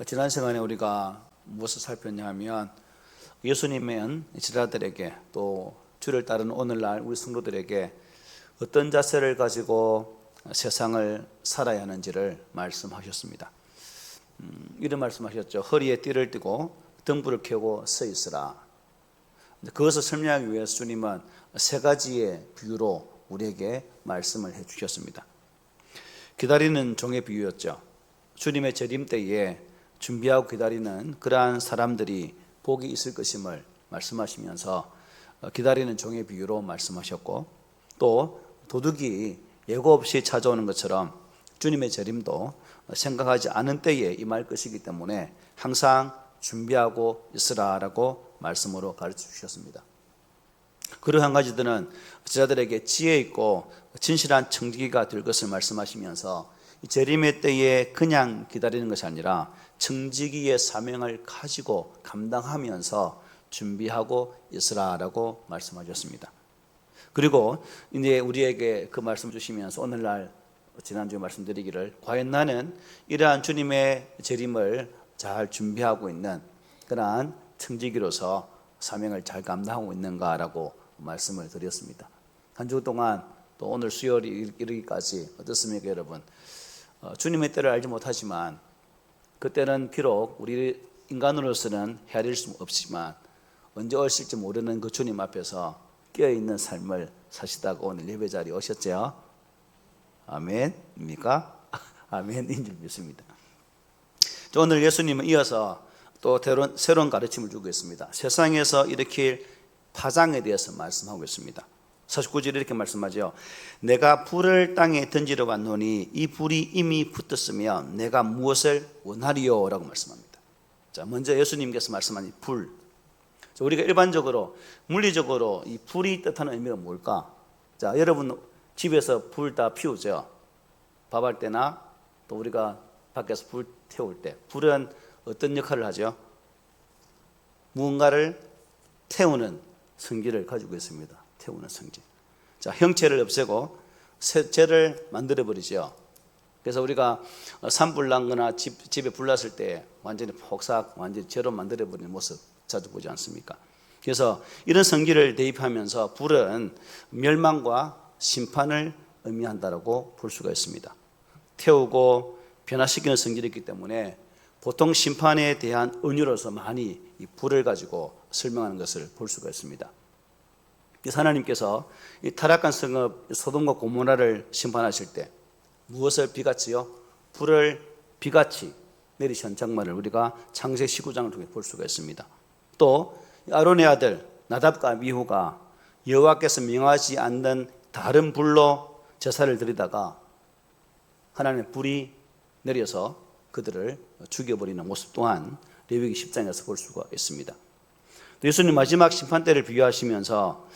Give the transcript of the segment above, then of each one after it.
지난 시간에 우리가 무엇을 살폈냐 하면 예수님은 제자들에게 또 주를 따르는 오늘날 우리 성도들에게 어떤 자세를 가지고 세상을 살아야 하는지를 말씀하셨습니다. 이런 말씀하셨죠. 허리에 띠를 띠고 등불을 켜고 서 있으라. 그것을 설명하기 위해서 주님은 세 가지의 비유로 우리에게 말씀을 해주셨습니다. 기다리는 종의 비유였죠. 주님의 재림 때에 준비하고 기다리는 그러한 사람들이 복이 있을 것임을 말씀하시면서 기다리는 종의 비유로 말씀하셨고, 또 도둑이 예고 없이 찾아오는 것처럼 주님의 재림도 생각하지 않은 때에 임할 것이기 때문에 항상 준비하고 있으라라고 말씀으로 가르쳐 주셨습니다. 그리고 한 가지들은 제자들에게 지혜 있고 진실한 청지기가 될 것을 말씀하시면서 재림의 때에 그냥 기다리는 것이 아니라 청지기의 사명을 가지고 감당하면서 준비하고 있으라라고 말씀하셨습니다. 그리고 이제 우리에게 그 말씀 주시면서 오늘날 지난주에 말씀드리기를, 과연 나는 이러한 주님의 재림을 잘 준비하고 있는 그러한 청지기로서 사명을 잘 감당하고 있는가라고 말씀을 드렸습니다. 한 주 동안 또 오늘 수요일이 이르기까지 어떻습니까, 여러분? 주님의 때를 알지 못하지만 그때는 비록 우리 인간으로서는 헤아릴 수 없지만 언제 오실지 모르는 그 주님 앞에서 깨어있는 삶을 사시다가 오늘 예배 자리에 오셨죠? 아멘입니까? 아멘인 줄 믿습니다. 오늘 예수님은 이어서 또 새로운 가르침을 주고 있습니다. 세상에서 일으킬 파장에 대해서 말씀하고 있습니다. 49절 이렇게 말씀하죠. 내가 불을 땅에 던지러 왔노니 이 불이 이미 붙었으면 내가 무엇을 원하리요? 라고 말씀합니다. 자, 먼저 예수님께서 말씀한 이 불. 자, 우리가 일반적으로 물리적으로 이 불이 뜻하는 의미가 뭘까? 자, 여러분 집에서 불 다 피우죠. 밥할 때나 또 우리가 밖에서 불 태울 때 불은 어떤 역할을 하죠? 무언가를 태우는 성질을 가지고 있습니다. 태우는 성질. 자, 형체를 없애고 새 재를 만들어 버리죠. 그래서 우리가 산불 난 거나 집에 불 났을 때 완전히 폭삭 완전히 재로 만들어 버리는 모습 자주 보지 않습니까? 그래서 이런 성질을 대입하면서 불은 멸망과 심판을 의미한다라고 볼 수가 있습니다. 태우고 변화시키는 성질이 있기 때문에 보통 심판에 대한 은유로서 많이 이 불을 가지고 설명하는 것을 볼 수가 있습니다. 그래서 하나님께서 이 타락한 성읍 소돔과 고모라를 심판하실 때 무엇을 비같이요? 불을 비같이 내리신 장면을 우리가 창세기 19장을 통해 볼 수가 있습니다. 또 아론의 아들 나답과 미후가 여호와께서 명하지 않는 다른 불로 제사를 드리다가 하나님의 불이 내려서 그들을 죽여버리는 모습 또한 레위기 10장에서 볼 수가 있습니다. 예수님 마지막 심판 때를 비유하시면서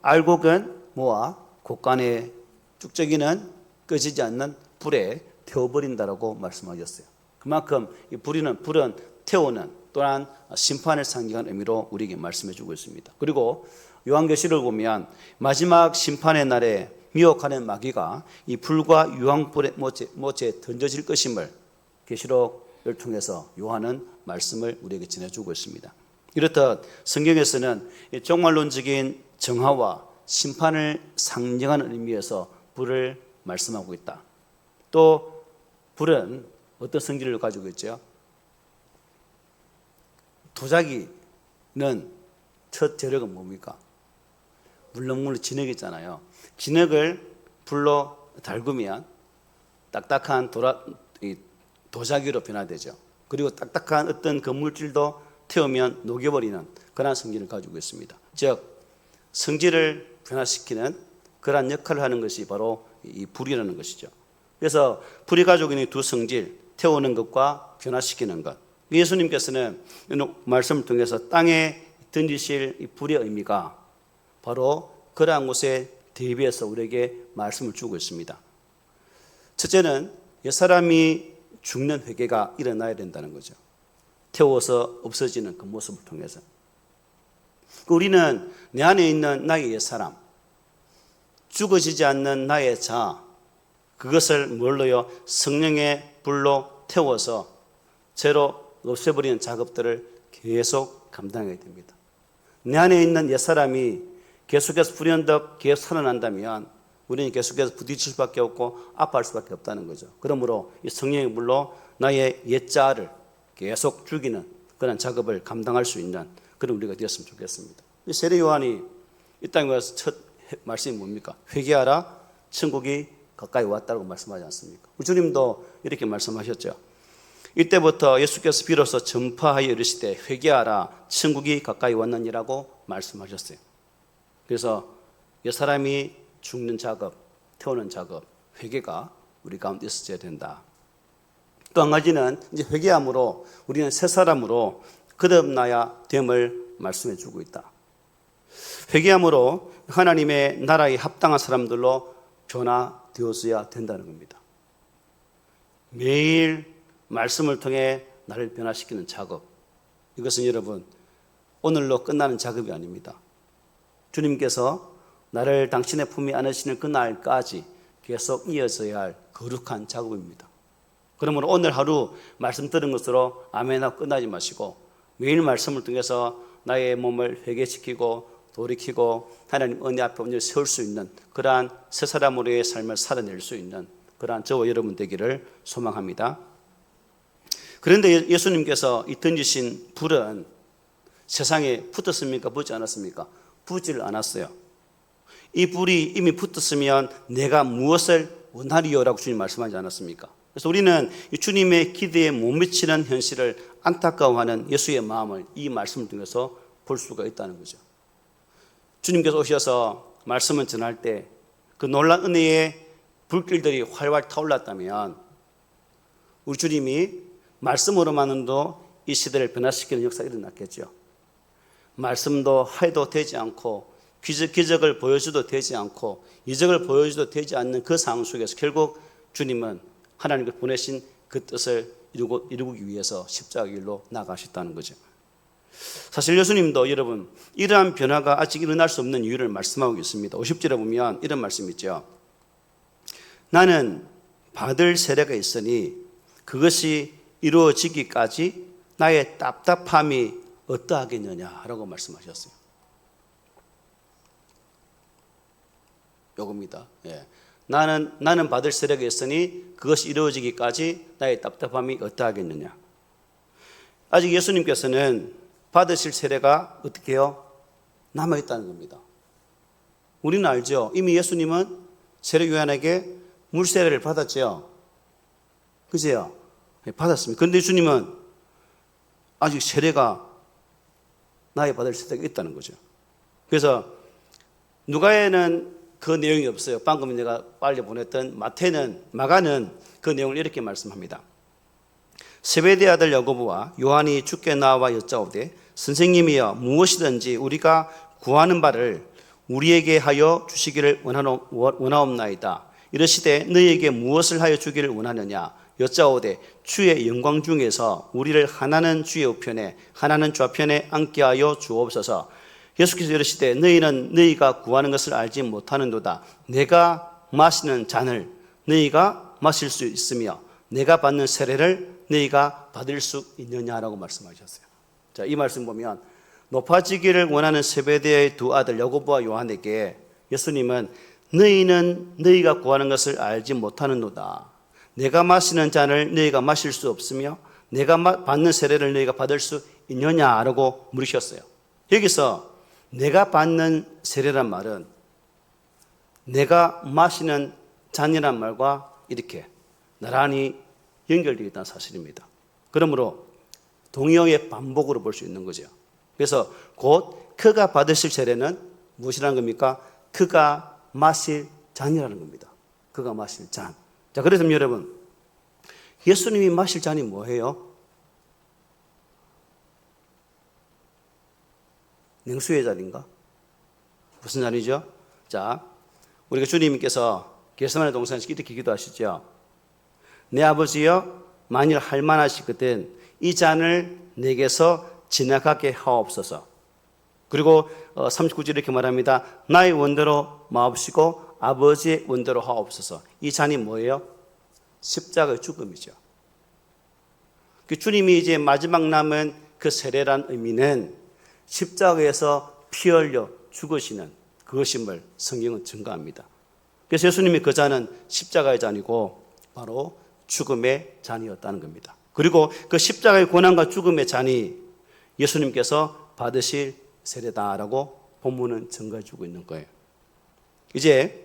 알곡은 모아 곡간에 쭉저기는 꺼지지 않는 불에 태워버린다라고 말씀하셨어요. 그만큼 이 불은 태우는 또한 심판을 상징하는 의미로 우리에게 말씀해 주고 있습니다. 그리고 요한계시록을 보면 마지막 심판의 날에 미혹하는 마귀가 이 불과 유황불의 못에 던져질 것임을 계시록을 통해서 요한은 말씀을 우리에게 전해주고 있습니다. 이렇듯 성경에서는 종말론적인 정화와 심판을 상징하는 의미에서 불을 말씀하고 있다. 또 불은 어떤 성질을 가지고 있죠? 도자기는 첫 재료가 뭡니까? 물렁물렁 진흙 있잖아요. 진흙을 불로 달구면 딱딱한 도자기로 변화되죠. 그리고 딱딱한 어떤 그 물질도 태우면 녹여버리는 그런 성질을 가지고 있습니다. 즉 성질을 변화시키는 그런 역할을 하는 것이 바로 이 불이라는 것이죠. 그래서 불이 가지고 있는 두 성질, 태우는 것과 변화시키는 것. 예수님께서는 말씀을 통해서 땅에 던지실 이 불의 의미가 바로 그러한 곳에 대비해서 우리에게 말씀을 주고 있습니다. 첫째는 옛사람이 죽는 회개가 일어나야 된다는 거죠. 태워서 없어지는 그 모습을 통해서. 우리는 내 안에 있는 나의 옛사람, 죽어지지 않는 나의 자, 그것을 뭘로요? 성령의 불로 태워서 죄로 없애버리는 작업들을 계속 감당해야 됩니다. 내 안에 있는 옛사람이 계속해서 불현듯 계속 살아난다면 우리는 계속해서 부딪힐 수밖에 없고 아파할 수밖에 없다는 거죠. 그러므로 이 성령의 물로 나의 옛자를 계속 죽이는 그런 작업을 감당할 수 있는 그런 우리가 되었으면 좋겠습니다. 세례 요한이 이 땅에 와서 첫 말씀이 뭡니까? 회개하라, 천국이 가까이 왔다고 말씀하지 않습니까? 주님도 이렇게 말씀하셨죠. 이때부터 예수께서 비로소 전파하여 이르시되 회개하라, 천국이 가까이 왔느니라고 말씀하셨어요. 그래서 옛사람이 죽는 작업, 태우는 작업, 회개가 우리 가운데 있어야 된다. 또 한 가지는 이제 회개함으로 우리는 새 사람으로 거듭나야 됨을 말씀해 주고 있다. 회개함으로 하나님의 나라에 합당한 사람들로 변화되어서야 된다는 겁니다. 매일 말씀을 통해 나를 변화시키는 작업, 이것은 여러분 오늘로 끝나는 작업이 아닙니다. 주님께서 나를 당신의 품에 안으시는 그날까지 계속 이어져야 할 거룩한 작업입니다. 그러므로 오늘 하루 말씀 들은 것으로 아멘하고 끝나지 마시고 매일 말씀을 통해서 나의 몸을 회개시키고 돌이키고 하나님 은혜 앞에 온전히 세울 수 있는 그러한 새 사람으로의 삶을 살아낼 수 있는 그러한 저와 여러분 되기를 소망합니다. 그런데 예수님께서 이 던지신 불은 세상에 붙었습니까? 붙지 않았습니까? 붙지를 않았어요. 이 불이 이미 붙었으면 내가 무엇을 원하리요라고 주님 말씀하지 않았습니까? 그래서 우리는 주님의 기대에 못 미치는 현실을 안타까워하는 예수의 마음을 이 말씀을 통해서 볼 수가 있다는 거죠. 주님께서 오셔서 말씀을 전할 때 그 놀라운 은혜의 불길들이 활활 타올랐다면 우리 주님이 말씀으로만도 이 시대를 변화시키는 역사가 일어났겠죠. 말씀도 해도 되지 않고 기적을 보여줘도 되지 않고 이적을 보여줘도 되지 않는 그 상황 속에서 결국 주님은 하나님께 보내신 그 뜻을 이루기 위해서 십자가 길로 나가셨다는 거죠. 사실 예수님도 여러분 이러한 변화가 아직 일어날 수 없는 이유를 말씀하고 있습니다. 50절에 보면 이런 말씀이 있죠. 나는 받을 세례가 있으니 그것이 이루어지기까지 나의 답답함이 어떠하겠느냐라고 말씀하셨어요. 요겁니다. 예. 나는 받을 세례가 있으니 그것이 이루어지기까지 나의 답답함이 어떠하겠느냐. 아직 예수님께서는 받으실 세례가 어떻게 해요? 남아있다는 겁니다. 우리는 알죠. 이미 예수님은 세례 요한에게 물세례를 받았죠. 그죠? 받았습니다. 그런데 주님은 아직 세례가 나의 받을 세례가 있다는 거죠. 그래서 누가에는 그 내용이 없어요. 방금 내가 빨리 보냈던 마가는 그 내용을 이렇게 말씀합니다. 세베대 아들 야고보와 요한이 주께 나와 여짜오되 선생님이여 무엇이든지 우리가 구하는 바를 우리에게 하여 주시기를 원하옵나이다. 이르시되 너희에게 무엇을 하여 주기를 원하느냐 여짜오되 주의 영광 중에서 우리를 하나는 주의 우편에 하나는 좌편에 앉게 하여 주옵소서. 예수께서 이르시되 너희는 너희가 구하는 것을 알지 못하는도다. 내가 마시는 잔을 너희가 마실 수 있으며 내가 받는 세례를 너희가 받을 수 있느냐라고 말씀하셨어요. 자, 이 말씀 보면 높아지기를 원하는 세베대의 두 아들 야고보와 요한에게 예수님은 너희는 너희가 구하는 것을 알지 못하는도다. 내가 마시는 잔을 너희가 마실 수 없으며 내가 받는 세례를 너희가 받을 수 있느냐라고 물으셨어요. 여기서 내가 받는 세례란 말은 내가 마시는 잔이란 말과 이렇게 나란히 연결되어 있다는 사실입니다. 그러므로 동의어의 반복으로 볼 수 있는 거죠. 그래서 곧 그가 받으실 세례는 무엇이라는 겁니까? 그가 마실 잔이라는 겁니다. 그가 마실 잔. 자, 그래서 여러분 예수님이 마실 잔이 뭐예요? 냉수의 잔인가? 무슨 잔이죠? 자, 우리가 주님께서 겟세마네 동산에서 이렇게 기도하시죠. 내 아버지여 만일 할 만하시거든 이 잔을 내게서 지나가게 하옵소서. 그리고 39절 이렇게 말합니다. 나의 원대로 마옵시고 아버지의 원대로 하옵소서. 이 잔이 뭐예요? 십자가의 죽음이죠. 그 주님이 이제 마지막 남은 그 세례란 의미는 십자가에서 피 흘려 죽으시는 그것임을 성경은 증거합니다. 그래서 예수님이 그 잔은 십자가의 잔이고 바로 죽음의 잔이었다는 겁니다. 그리고 그 십자가의 고난과 죽음의 잔이 예수님께서 받으실 세례다라고 본문은 증거해 주고 있는 거예요. 이제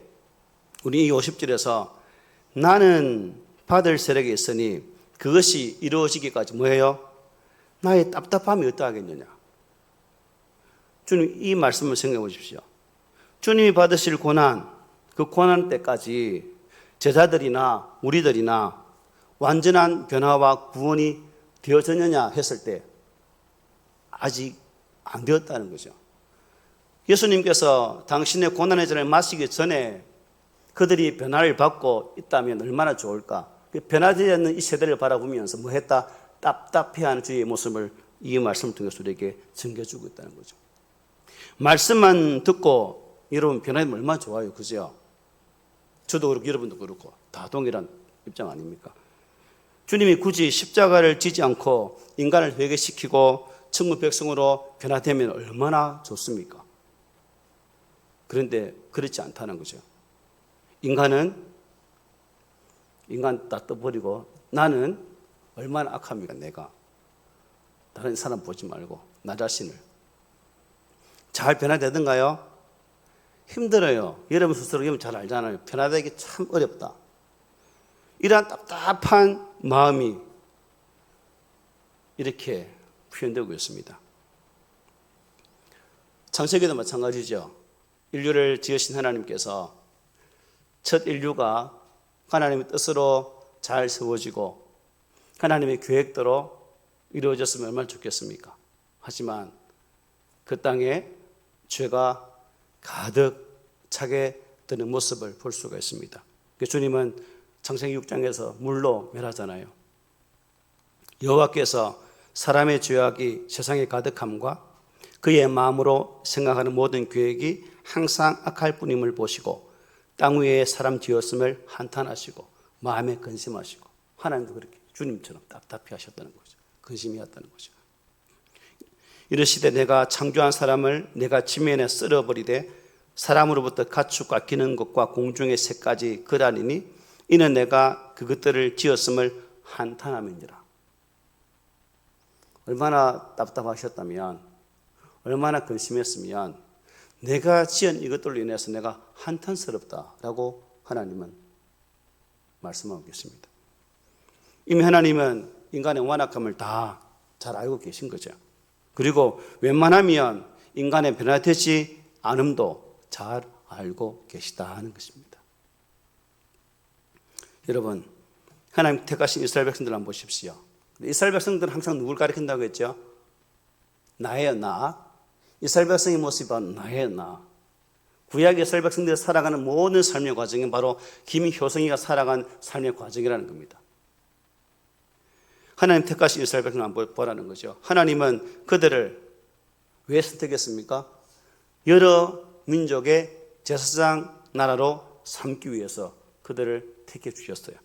우리 이 50절에서 나는 받을 세례가 있으니 그것이 이루어지기까지 뭐예요? 나의 답답함이 어떠하겠느냐. 주님 이 말씀을 생각해 보십시오. 주님이 받으실 고난, 그 고난 때까지 제자들이나 우리들이나 완전한 변화와 구원이 되어졌느냐 했을 때 아직 안 되었다는 거죠. 예수님께서 당신의 고난의 잔을 마시기 전에 그들이 변화를 받고 있다면 얼마나 좋을까. 변화되지 않는 이 세대를 바라보면서 뭐 했다? 답답해하는 주의 모습을 이 말씀을 통해서 우리에게 증거해주고 있다는 거죠. 말씀만 듣고 여러분 변화되면 얼마나 좋아요. 그죠? 저도 그렇고 여러분도 그렇고 다 동일한 입장 아닙니까? 주님이 굳이 십자가를 지지 않고 인간을 회개시키고 천국 백성으로 변화되면 얼마나 좋습니까? 그런데 그렇지 않다는 거죠. 인간 다 떠버리고 나는 얼마나 악합니까? 내가 다른 사람 보지 말고 나 자신을 잘 변화되던가요? 힘들어요. 여러분 스스로 여러분 잘 알잖아요. 변화되기 참 어렵다. 이러한 답답한 마음이 이렇게 표현되고 있습니다. 창세기도 마찬가지죠. 인류를 지으신 하나님께서 첫 인류가 하나님의 뜻으로 잘 세워지고 하나님의 계획대로 이루어졌으면 얼마나 좋겠습니까? 하지만 그 땅에 죄가 가득 차게 되는 모습을 볼 수가 있습니다. 주님은 창세기 6장에서 물로 멸하잖아요. 여호와께서 사람의 죄악이 세상에 가득함과 그의 마음으로 생각하는 모든 계획이 항상 악할 뿐임을 보시고 땅 위에 사람 지었음을 한탄하시고 마음에 근심하시고 하나님도 그렇게 주님처럼 답답해 하셨다는 거죠. 근심이었다는 거죠. 이르시되 내가 창조한 사람을 내가 지면에 쓸어버리되 사람으로부터 가축과 기는 것과 공중의 새까지 그라니니 이는 내가 그것들을 지었음을 한탄함이니라. 얼마나 답답하셨다면 얼마나 근심했으면 내가 지은 이것들로 인해서 내가 한탄스럽다라고 하나님은 말씀하고 계십니다. 이미 하나님은 인간의 완악함을 다 잘 알고 계신 거죠. 그리고 웬만하면 인간의 변화되지 않음도 잘 알고 계시다 하는 것입니다. 여러분, 하나님 택하신 이스라엘 백성들 한번 보십시오. 이스라엘 백성들은 항상 누굴 가리킨다고 했죠? 나예요, 나. 이스라엘 백성의 모습은 나예요, 나. 구약 이스라엘 백성들이 살아가는 모든 삶의 과정은 바로 김효성이가 살아간 삶의 과정이라는 겁니다. 하나님 택하신 이스라엘 백성을 한번 보라는 거죠. 하나님은 그들을 왜 선택했습니까? 여러 민족의 제사장 나라로 삼기 위해서 그들을 택해 주셨어요.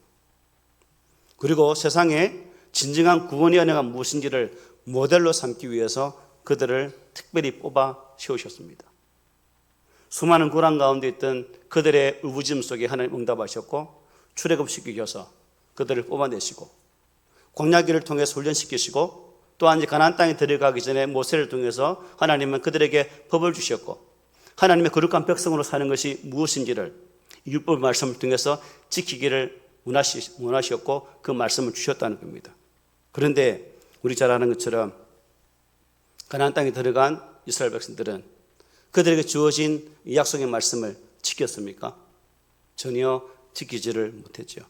그리고 세상에 진정한 구원의 은혜가 무엇인지를 모델로 삼기 위해서 그들을 특별히 뽑아 세우셨습니다. 수많은 고난 가운데 있던 그들의 울부짖음 속에 하나님 응답하셨고 출애굽시키셔서 그들을 뽑아내시고 광야길을 통해서 훈련시키시고 또한 이제 가나안 땅에 들어가기 전에 모세를 통해서 하나님은 그들에게 법을 주셨고 하나님의 거룩한 백성으로 사는 것이 무엇인지를 율법 말씀을 통해서 지키기를 원하셨고 그 말씀을 주셨다는 겁니다. 그런데 우리 잘 아는 것처럼 가나안 땅에 들어간 이스라엘 백성들은 그들에게 주어진 약속의 말씀을 지켰습니까? 전혀 지키지를 못했죠.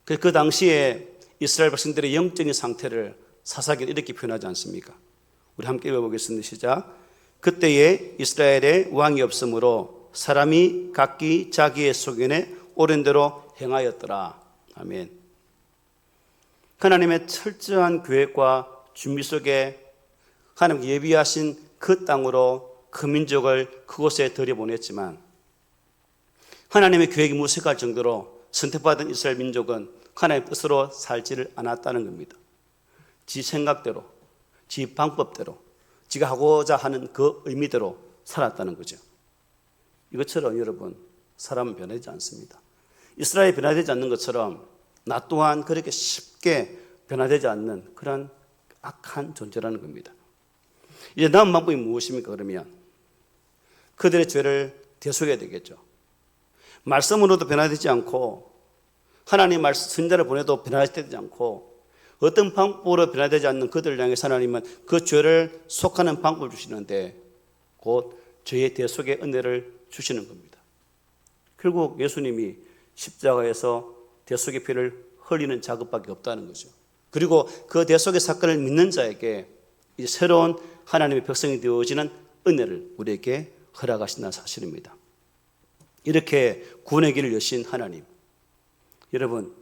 그 당시에 이스라엘 백성들의 영적인 상태를 사사기는 이렇게 표현하지 않습니까? 우리 함께 읽어보겠습니다. 시작. 그때에 이스라엘에 왕이 없으므로 사람이 각기 자기의 소견에 옳은 대로 행하였더라. 아멘. 하나님의 철저한 계획과 준비 속에 하나님 예비하신 그 땅으로 그 민족을 그곳에 들여보냈지만 하나님의 계획이 무색할 정도로 선택받은 이스라엘 민족은 하나님의 뜻으로 살지를 않았다는 겁니다. 지 생각대로, 지 방법대로, 지가 하고자 하는 그 의미대로 살았다는 거죠. 이것처럼 여러분, 사람은 변하지 않습니다. 이스라엘이 변화되지 않는 것처럼 나 또한 그렇게 쉽게 변화되지 않는 그런 악한 존재라는 겁니다. 이제 남은 방법이 무엇입니까? 그러면 그들의 죄를 대속해야 되겠죠. 말씀으로도 변화되지 않고 하나님 말씀 선자를 보내도 변화되지 않고 어떤 방법으로 변화되지 않는 그들을 향해서 하나님은 그 죄를 속하는 방법을 주시는데 곧 죄의 대속의 은혜를 주시는 겁니다. 결국 예수님이 십자가에서 대속의 피를 흘리는 작업밖에 없다는 거죠. 그리고 그 대속의 사건을 믿는 자에게 이제 새로운 하나님의 백성이 되어지는 은혜를 우리에게 허락하신다는 사실입니다. 이렇게 구원의 길을 여신 하나님, 여러분,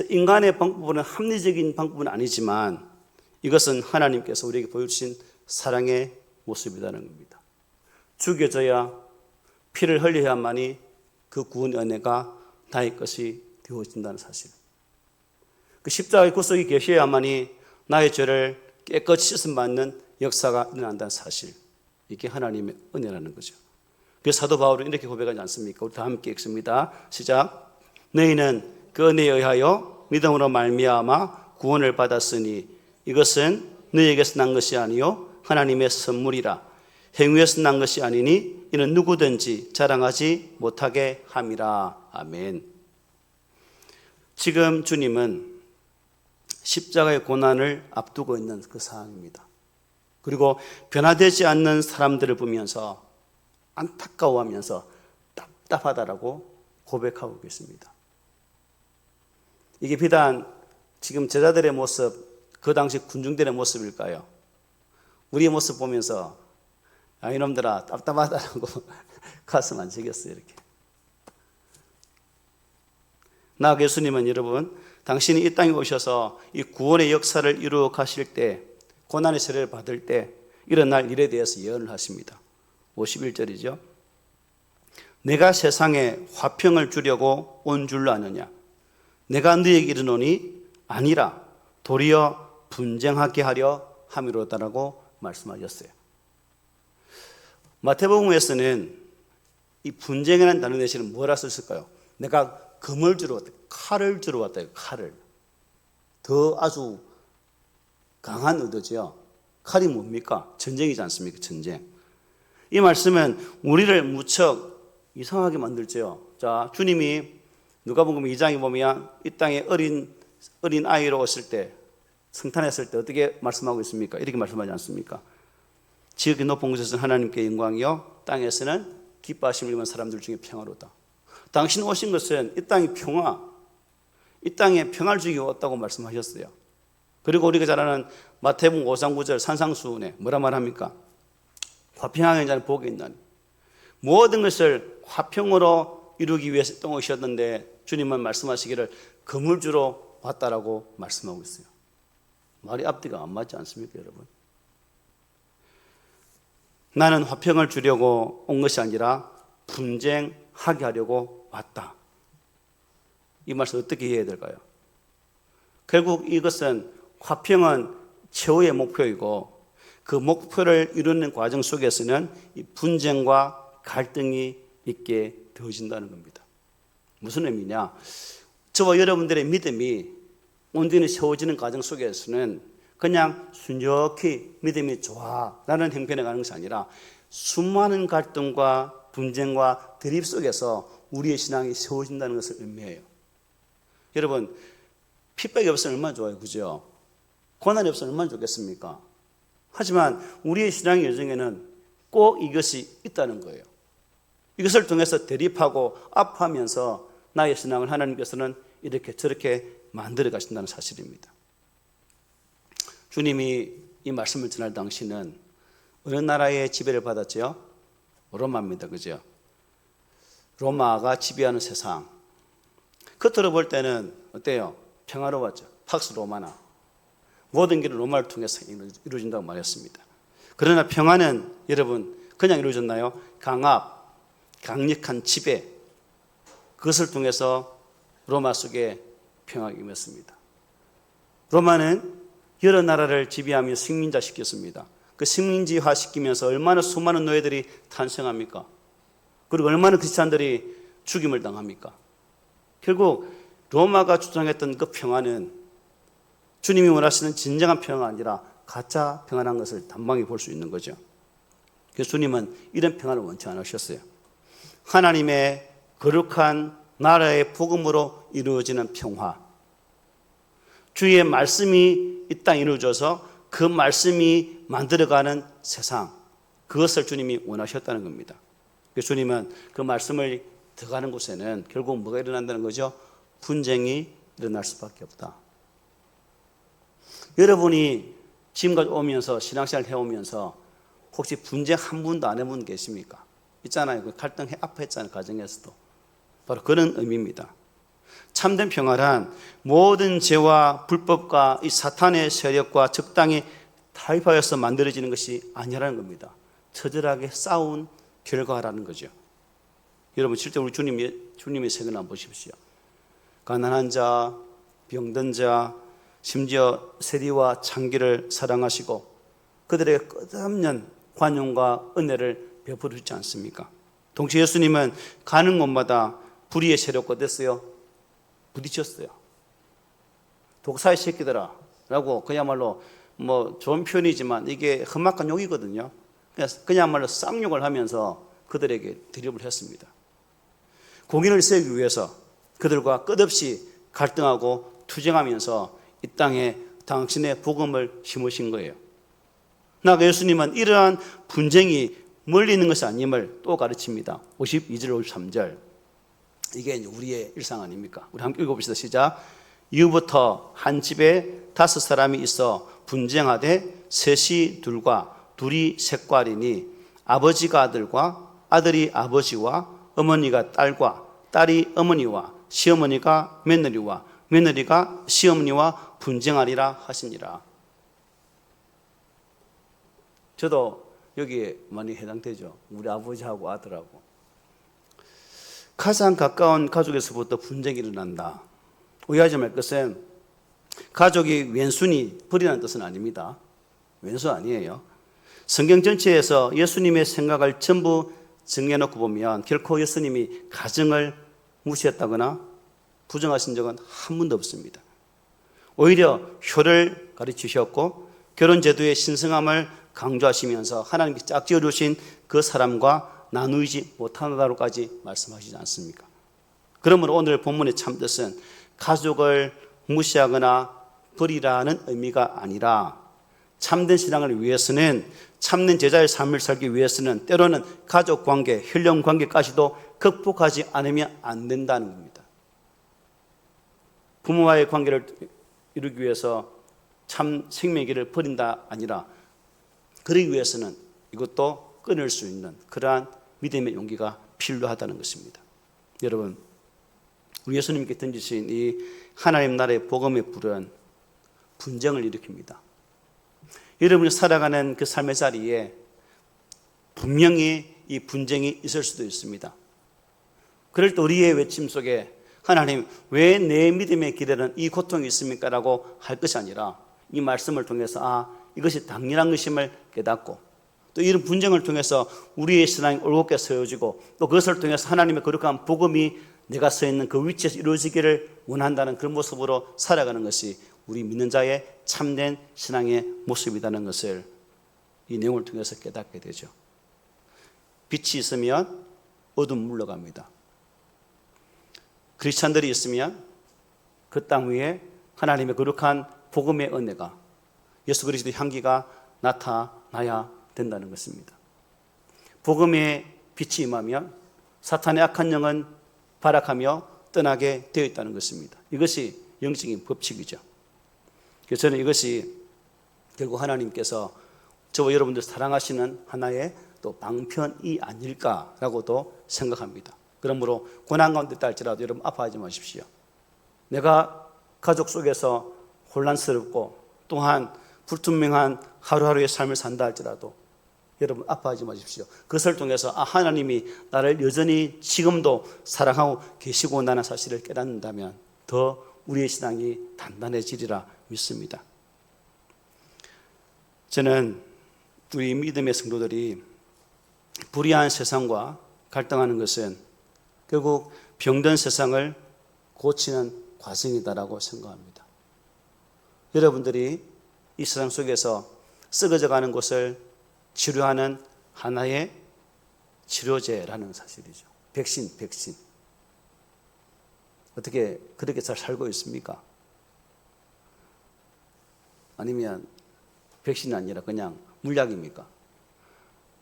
인간의 방법은 합리적인 방법은 아니지만 이것은 하나님께서 우리에게 보여주신 사랑의 모습이라는 겁니다. 죽여져야 피를 흘려야만이 그 구원의 은혜가 나의 것이 되어진다는 사실. 그 십자가의 구속이 계셔야만이 나의 죄를 깨끗이 씻음받는 역사가 일어난다는 사실. 이게 하나님의 은혜라는 거죠. 그래서 사도 바울은 이렇게 고백하지 않습니까? 우리 다 함께 읽습니다. 시작. 너희는 그 은혜에 의하여 믿음으로 말미암아 구원을 받았으니 이것은 너희에게서 난 것이 아니요 하나님의 선물이라. 행위에서 난 것이 아니니 이는 누구든지 자랑하지 못하게 함이라. 아멘. 지금 주님은 십자가의 고난을 앞두고 있는 그 상황입니다. 그리고 변화되지 않는 사람들을 보면서 안타까워하면서 답답하다라고 고백하고 계십니다. 이게 비단 지금 제자들의 모습, 그 당시 군중들의 모습일까요? 우리의 모습 보면서 이놈들아 답답하다라고 가슴 안 치겠어요. 이렇게. 나 예수님은 여러분, 당신이 이 땅에 오셔서 이 구원의 역사를 이루어 가실 때, 고난의 세례를 받을 때 일어날 일에 대해서 예언을 하십니다. 51절이죠. 내가 세상에 화평을 주려고 온 줄로 아느냐? 내가 너희에게 이르노니 아니라 도리어 분쟁하게 하려 함이로다라고 말씀하셨어요. 마태복음에서는 이 분쟁이라는 단어 대신에 뭐라 썼을까요? 내가 금을 주러 왔다, 칼을 주러 왔다. 칼을. 더 아주 강한 의도죠. 칼이 뭡니까? 전쟁이지 않습니까? 전쟁. 이 말씀은 우리를 무척 이상하게 만들죠. 자, 주님이 누가복음 2장에 보면 이 땅에 어린 아이로 왔을 때, 성탄했을 때 어떻게 말씀하고 있습니까? 이렇게 말씀하지 않습니까? 지극히 높은 곳에서는 하나님께 영광이요 땅에서는 기뻐하심을 입은 사람들 중에 평화로다. 당신 오신 것은 이 땅의 평화, 이 땅에 평화를 주기 왔다고 말씀하셨어요. 그리고 우리가 잘 아는 마태복음 5장 9절 산상수훈에 뭐라 말합니까? 화평하는 자는 복이 있나니. 모든 것을 화평으로 이루기 위해서 오셨는데 주님은 말씀하시기를 금을 주러 왔다라고 말씀하고 있어요. 말이 앞뒤가 안 맞지 않습니까, 여러분? 나는 화평을 주려고 온 것이 아니라 분쟁하게 하려고 왔다. 이 말씀 어떻게 이해해야 될까요? 결국 이것은 화평은 최후의 목표이고 그 목표를 이루는 과정 속에서는 이 분쟁과 갈등이 있게 되어진다는 겁니다. 무슨 의미냐? 저와 여러분들의 믿음이 온전히 세워지는 과정 속에서는 그냥 순적히 믿음이 좋아라는 형편에 가는 것이 아니라 수많은 갈등과 분쟁과 대립 속에서 우리의 신앙이 세워진다는 것을 의미해요. 여러분, 핍박이 없으면 얼마나 좋아요, 그죠? 고난이 없으면 얼마나 좋겠습니까? 하지만 우리의 신앙의 여정에는 꼭 이것이 있다는 거예요. 이것을 통해서 대립하고 아파하면서 나의 신앙을 하나님께서는 이렇게 저렇게 만들어 가신다는 사실입니다. 주님이 이 말씀을 전할 당시는 어느 나라의 지배를 받았죠? 로마입니다. 그죠? 로마가 지배하는 세상. 겉으로 볼 때는 어때요? 평화로웠죠. 팍스 로마나. 모든 길은 로마를 통해서 이루어진다고 말했습니다. 그러나 평화는 여러분 그냥 이루어졌나요? 강압, 강력한 지배, 그것을 통해서 로마 속에 평화가 임했습니다. 로마는 여러 나라를 지배하며 식민자 시켰습니다. 그 식민지화 시키면서 얼마나 수많은 노예들이 탄생합니까? 그리고 얼마나 크리스찬들이 죽임을 당합니까? 결국 로마가 주장했던 그 평화는 주님이 원하시는 진정한 평화가 아니라 가짜 평화란 것을 단방에 볼 수 있는 거죠. 그래서 주님은 이런 평화를 원치 않으셨어요. 하나님의 거룩한 나라의 복음으로 이루어지는 평화, 주의 말씀이 이 땅에 이루어져서 그 말씀이 만들어가는 세상, 그것을 주님이 원하셨다는 겁니다. 그래서 주님은 그 말씀을 들어가는 곳에는 결국 뭐가 일어난다는 거죠? 분쟁이 일어날 수밖에 없다. 여러분이 지금까지 오면서 신앙생활 해오면서 혹시 분쟁 한 분도 안 해본 분 계십니까? 있잖아요. 그 갈등 앞에 했잖아요. 가정에서도. 바로 그런 의미입니다. 참된 평화란 모든 죄와 불법과 이 사탄의 세력과 적당히 타협하여서 만들어지는 것이 아니라는 겁니다. 처절하게 싸운 결과라는 거죠. 여러분 실제 우리 주님의 세계를 한번 보십시오. 가난한 자, 병든 자, 심지어 세리와 창기를 사랑하시고 그들에게 끝없는 관용과 은혜를 베풀지 않습니까? 동시에 예수님은 가는 곳마다 불의의 세력과 됐어요. 부딪혔어요. 독사의 새끼들아 라고 그야말로 뭐 좋은 표현이지만 이게 험악한 욕이거든요. 그야말로 쌍욕을 하면서 그들에게 대립을 했습니다. 공의를 세우기 위해서 그들과 끝없이 갈등하고 투쟁하면서 이 땅에 당신의 복음을 심으신 거예요. 나아가 예수님은 이러한 분쟁이 멀리 있는 것이 아님을 또 가르칩니다. 52절, 53절. 이게 우리의 일상 아닙니까? 우리 함께 읽어봅시다. 시작. 이후부터 한 집에 5사람이 있어 분쟁하되 셋이 둘과 둘이 셋과리니 아버지가 아들과 아들이 아버지와 어머니가 딸과 딸이 어머니와 시어머니가 며느리와 며느리가 시어머니와 분쟁하리라 하시니라. 저도 여기에 많이 해당되죠. 우리 아버지하고 아들하고. 가장 가까운 가족에서부터 분쟁이 일어난다. 오해하지 말 것은 가족이 왼순이 버리라는 뜻은 아닙니다. 왼수 아니에요. 성경 전체에서 예수님의 생각을 전부 정해놓고 보면 결코 예수님이 가정을 무시했다거나 부정하신 적은 한 번도 없습니다. 오히려 효를 가르치셨고 결혼제도의 신성함을 강조하시면서 하나님께 짝지어 주신 그 사람과 나누지 못한다고까지 말씀하시지 않습니까? 그러므로 오늘 본문의 참뜻은 가족을 무시하거나 버리라는 의미가 아니라 참된 신앙을 위해서는 참된 제자의 삶을 살기 위해서는 때로는 가족관계, 혈연관계까지도 극복하지 않으면 안 된다는 겁니다. 부모와의 관계를 이루기 위해서 참 생명의 길을 버린다 아니라 그러기 위해서는 이것도 끊을 수 있는 그러한 믿음의 용기가 필요하다는 것입니다. 여러분, 우리 예수님께 던지신 이 하나님 나라의 복음의 불은 분쟁을 일으킵니다. 여러분이 살아가는 그 삶의 자리에 분명히 이 분쟁이 있을 수도 있습니다. 그럴 때 우리의 외침 속에 하나님 왜 내 믿음의 길에는 이 고통이 있습니까? 라고 할 것이 아니라 이 말씀을 통해서 이것이 당연한 것임을 깨닫고 또 이런 분쟁을 통해서 우리의 신앙이 올곧게 세워지고 또 그것을 통해서 하나님의 거룩한 복음이 내가 서 있는 그 위치에서 이루어지기를 원한다는 그런 모습으로 살아가는 것이 우리 믿는 자의 참된 신앙의 모습이라는 것을 이 내용을 통해서 깨닫게 되죠. 빛이 있으면 어둠 물러갑니다. 크리스찬들이 있으면 그 땅 위에 하나님의 거룩한 복음의 은혜가 예수 그리스도의 향기가 나타나야 된다는 것입니다. 복음의 빛이 임하면 사탄의 악한 영은 발악하며 떠나게 되어 있다는 것입니다. 이것이 영적인 법칙이죠. 그래서 저는 이것이 결국 하나님께서 저와 여러분들 사랑하시는 하나의 또 방편이 아닐까라고도 생각합니다. 그러므로 고난 가운데 있다 할지라도 여러분 아파하지 마십시오. 내가 가족 속에서 혼란스럽고 또한 불투명한 하루하루의 삶을 산다 할지라도 여러분 아파하지 마십시오. 그것을 통해서 하나님이 나를 여전히 지금도 사랑하고 계시고 나는 사실을 깨닫는다면 더 우리의 신앙이 단단해지리라 믿습니다. 저는 우리 믿음의 성도들이 불의한 세상과 갈등하는 것은 결국 병든 세상을 고치는 과정이다라고 생각합니다. 여러분들이 이 세상 속에서 썩어져가는 것을 치료하는 하나의 치료제라는 사실이죠. 백신. 어떻게 그렇게 잘 살고 있습니까? 아니면 백신이 아니라 그냥 물약입니까?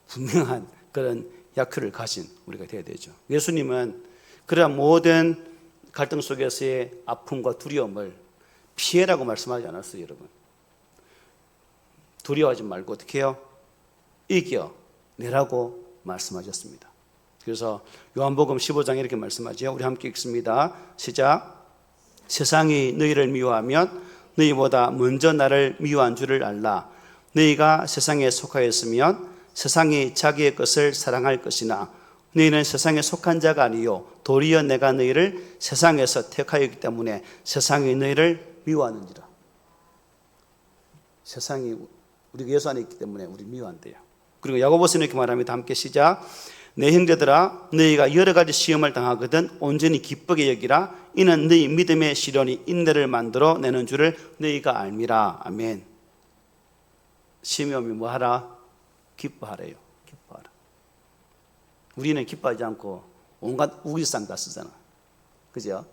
분명한 그런 약효를 가진 우리가 되어야 되죠. 예수님은 그러한 모든 갈등 속에서의 아픔과 두려움을 피해라고 말씀하지 않았어요, 여러분. 두려워하지 말고 어떻게 해요? 이겨내라고 말씀하셨습니다. 그래서 요한복음 15장에 이렇게 말씀하죠. 우리 함께 읽습니다. 시작. 세상이 너희를 미워하면 너희보다 먼저 나를 미워한 줄을 알라. 너희가 세상에 속하였으면 세상이 자기의 것을 사랑할 것이나 너희는 세상에 속한 자가 아니요 도리어 내가 너희를 세상에서 택하였기 때문에 세상이 너희를 미워하는지라. 세상이 우리가 예수 안에 있기 때문에 우리 미워한대요. 그리고 야고보서는 이렇게 말합니다. 함께 시작. 내 형제들아 너희가 여러 가지 시험을 당하거든 온전히 기쁘게 여기라. 이는 너희 믿음의 시련이 인내를 만들어 내는 줄을 너희가 알미라. 아멘. 시험이 오면 뭐하라? 기뻐하래요. 기뻐하라. 우리는 기뻐하지 않고 온갖 우기상 다 쓰잖아. 그죠?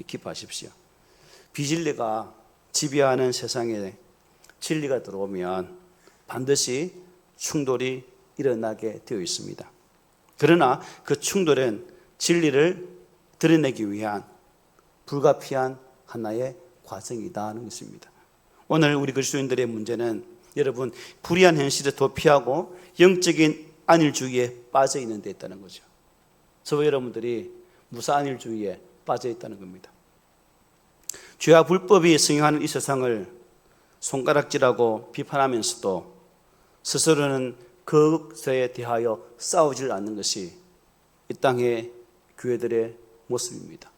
기뻐하십시오. 비진리가 지배하는 세상에 진리가 들어오면 반드시 충돌이 일어나게 되어 있습니다. 그러나 그 충돌은 진리를 드러내기 위한 불가피한 하나의 과정이다 하는 것입니다. 오늘 우리 그리스도인들의 문제는 여러분 불의한 현실을 도피하고 영적인 안일주의에 빠져 있는 데 있다는 거죠. 저와 여러분들이 무사 안일주의에 빠져 있다는 겁니다. 죄와 불법이 승행하는 이 세상을 손가락질하고 비판하면서도 스스로는 그것에 대하여 싸우질 않는 것이 이 땅의 교회들의 모습입니다.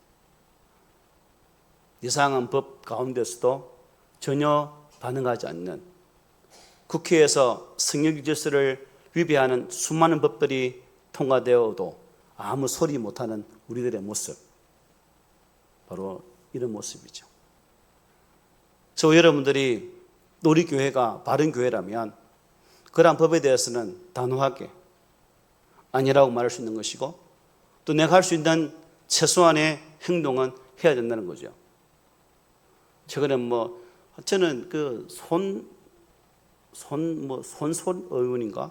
이상한 법 가운데서도 전혀 반응하지 않는, 국회에서 성역 질서를 위배하는 수많은 법들이 통과되어도 아무 소리 못하는 우리들의 모습, 바로 이런 모습이죠. 저 여러분들이 우리 교회가 바른 교회라면 그러한 법에 대해서는 단호하게 아니라고 말할 수 있는 것이고, 또 내가 할 수 있는 최소한의 행동은 해야 된다는 거죠. 최근에 저는 손 의원인가?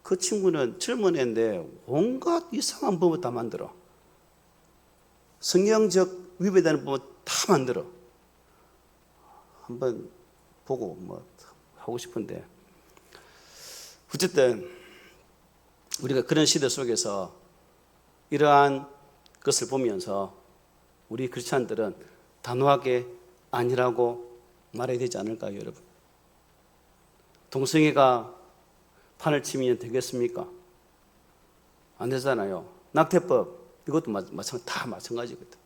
그 친구는 젊은 애인데 온갖 이상한 법을 다 만들어. 성경적 위배되는 법을 다 만들어. 한번 보고 하고 싶은데, 어쨌든 우리가 그런 시대 속에서 이러한 것을 보면서 우리 크리스찬들은 단호하게 아니라고 말해야 되지 않을까요, 여러분? 동성애가 판을 치면 되겠습니까? 안 되잖아요. 낙태법 이것도 다 마찬가지거든.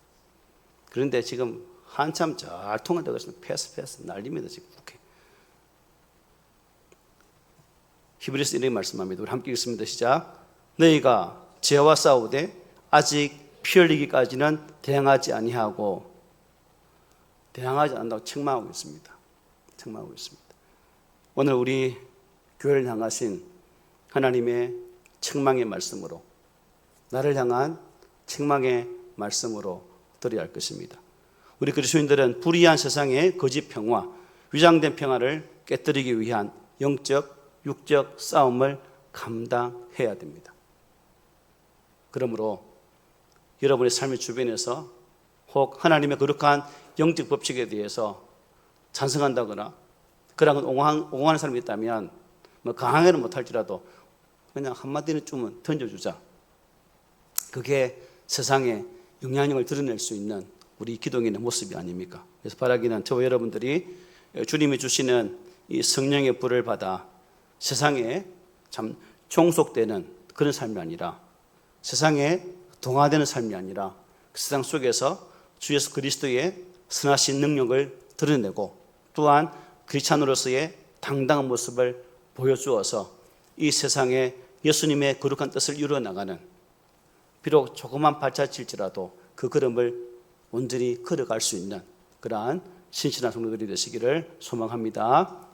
그런데 지금 한참 잘 통과되고 있으면 패스 난립니다. 지금 국회. 히브리서 이렇게 말씀합니다. 우리 함께 읽습니다. 시작. 너희가 죄와 싸우되 아직 피 흘리기까지는 대항하지 아니하고, 대항하지 않는다고 책망하고 있습니다. 책망하고 있습니다. 오늘 우리 교회를 향하신 하나님의 책망의 말씀으로, 나를 향한 책망의 말씀으로 드려야 할 것입니다. 우리 그리스도인들은 불의한 세상의 거짓 평화, 위장된 평화를 깨뜨리기 위한 영적, 육적 싸움을 감당해야 됩니다. 그러므로 여러분의 삶의 주변에서 혹 하나님의 거룩한 영적 법칙에 대해서 찬성한다거나 그런 건 옹호하는 사람이 있다면 강하게는 못할지라도 그냥 한마디는 좀 던져주자. 그게 세상에 영향력을 드러낼 수 있는 우리 기독인의 모습이 아닙니까? 그래서 바라기는 저와 여러분들이 주님이 주시는 이 성령의 불을 받아 세상에 참 종속되는 그런 삶이 아니라, 세상에 동화되는 삶이 아니라 그 세상 속에서 주 예수 그리스도의 선하신 능력을 드러내고 또한 크리스찬으로서의 당당한 모습을 보여주어서 이 세상에 예수님의 거룩한 뜻을 이루어나가는, 비록 조그만 발자취일지라도 그 걸음을 온전히 걸어갈 수 있는 그러한 신실한 성도들이 되시기를 소망합니다.